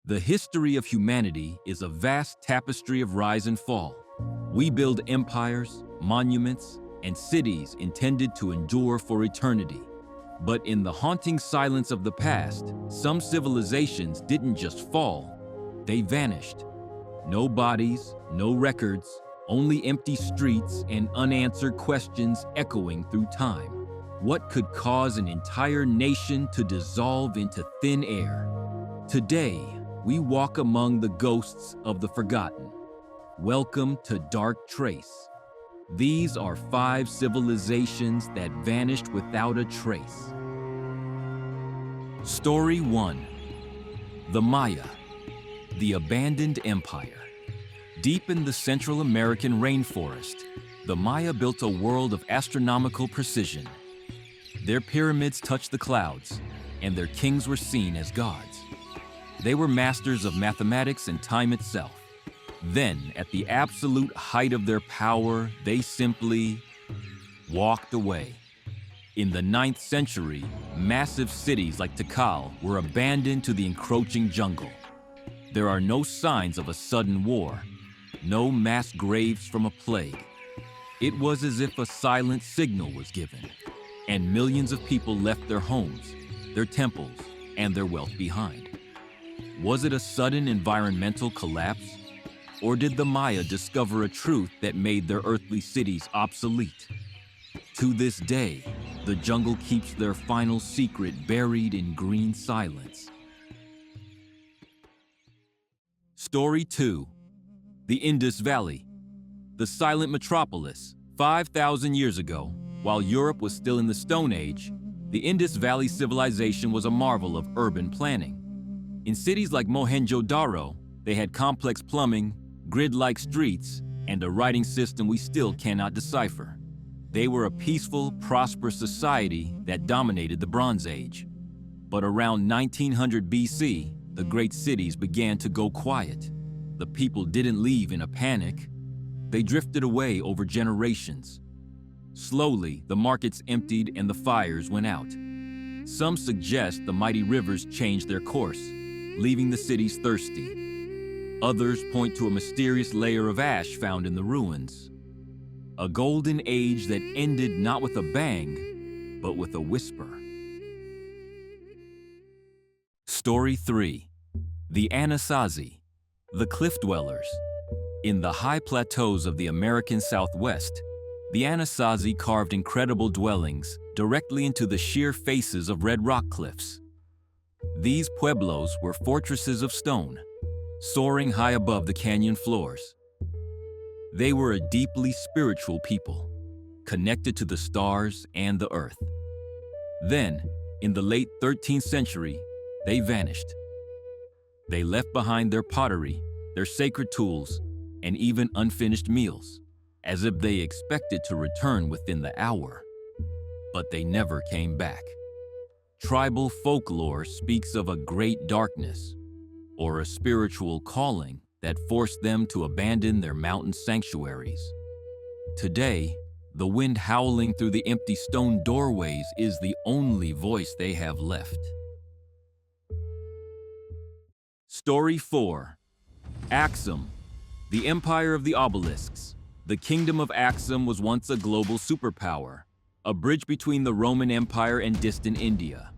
The history of humanity is a vast tapestry of rise and fall. We build empires, monuments, and cities intended to endure for eternity. But in the haunting silence of the past, some civilizations didn't just fall, they vanished. No bodies, no records, only empty streets and unanswered questions echoing through time. What could cause an entire nation to dissolve into thin air? Today, we walk among the ghosts of the forgotten. Welcome to Dark Trace. These are 5 civilizations that vanished without a trace. Story 1. The Maya, the abandoned empire. Deep in the Central American rainforest, the Maya built a world of astronomical precision. Their pyramids touched the clouds, and their kings were seen as gods. They were masters of mathematics and time itself. Then, at the absolute height of their power, they simply walked away. In the 9th century, massive cities like Tikal were abandoned to the encroaching jungle. There are no signs of a sudden war, no mass graves from a plague. It was as if a silent signal was given, and millions of people left their homes, their temples, and their wealth behind. Was it a sudden environmental collapse? Or did the Maya discover a truth that made their earthly cities obsolete? To this day, the jungle keeps their final secret buried in green silence. Story 2. The Indus Valley. The silent metropolis. 5,000 years ago, while Europe was still in the Stone Age, the Indus Valley civilization was a marvel of urban planning. In cities like Mohenjo-Daro, they had complex plumbing, grid-like streets, and a writing system we still cannot decipher. They were a peaceful, prosperous society that dominated the Bronze Age. But around 1900 BC, the great cities began to go quiet. The people didn't leave in a panic. They drifted away over generations. Slowly, the markets emptied and the fires went out. Some suggest the mighty rivers changed their course, leaving the cities thirsty. Others point to a mysterious layer of ash found in the ruins. A golden age that ended not with a bang, but with a whisper. Story 3. The Anasazi, the Cliff Dwellers. In the high plateaus of the American Southwest, the Anasazi carved incredible dwellings directly into the sheer faces of red rock cliffs. These pueblos were fortresses of stone, soaring high above the canyon floors. They were a deeply spiritual people, connected to the stars and the earth. Then, in the late 13th century, they vanished. They left behind their pottery, their sacred tools, and even unfinished meals, as if they expected to return within the hour. But they never came back. Tribal folklore speaks of a great darkness, or a spiritual calling that forced them to abandon their mountain sanctuaries. Today, the wind howling through the empty stone doorways is the only voice they have left. Story 4. Axum, the Empire of the Obelisks. The Kingdom of Axum was once a global superpower, a bridge between the Roman Empire and distant India.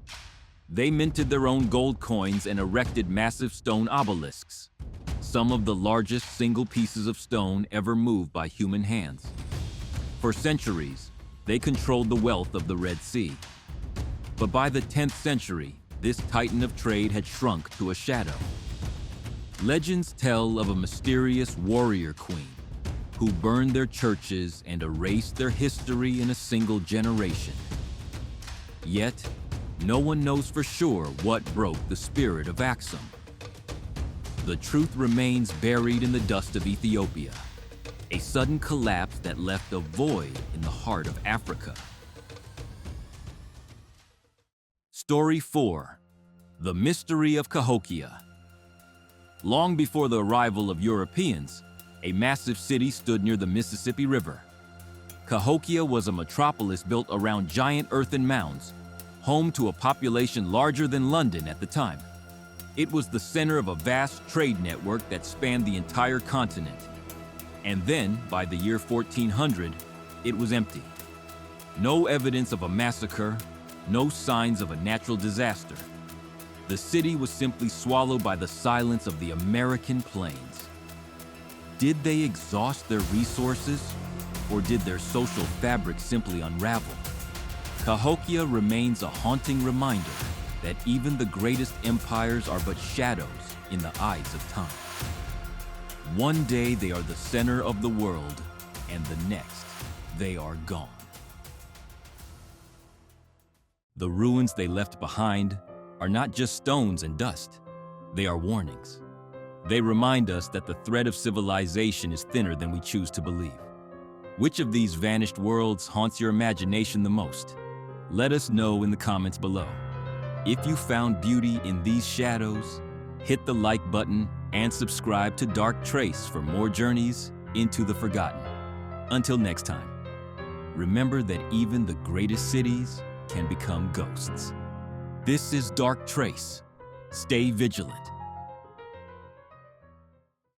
They minted their own gold coins and erected massive stone obelisks, some of the largest single pieces of stone ever moved by human hands. For centuries, they controlled the wealth of the Red Sea. But by the 10th century, this titan of trade had shrunk to a shadow. Legends tell of a mysterious warrior queen who burned their churches and erased their history in a single generation. Yet, no one knows for sure what broke the spirit of Axum. The truth remains buried in the dust of Ethiopia, a sudden collapse that left a void in the heart of Africa. Story 4. The Mystery of Cahokia. Long before the arrival of Europeans, a massive city stood near the Mississippi River. Cahokia was a metropolis built around giant earthen mounds, home to a population larger than London at the time. It was the center of a vast trade network that spanned the entire continent. And then, by the year 1400, it was empty. No evidence of a massacre, no signs of a natural disaster. The city was simply swallowed by the silence of the American plains. Did they exhaust their resources, or did their social fabric simply unravel? Cahokia remains a haunting reminder that even the greatest empires are but shadows in the eyes of time. One day they are the center of the world, and the next they are gone. The ruins they left behind are not just stones and dust. They are warnings. They remind us that the thread of civilization is thinner than we choose to believe. Which of these vanished worlds haunts your imagination the most? Let us know in the comments below. If you found beauty in these shadows, hit the like button and subscribe to Dark Trace for more journeys into the forgotten. Until next time, remember that even the greatest cities can become ghosts. This is Dark Trace. Stay vigilant.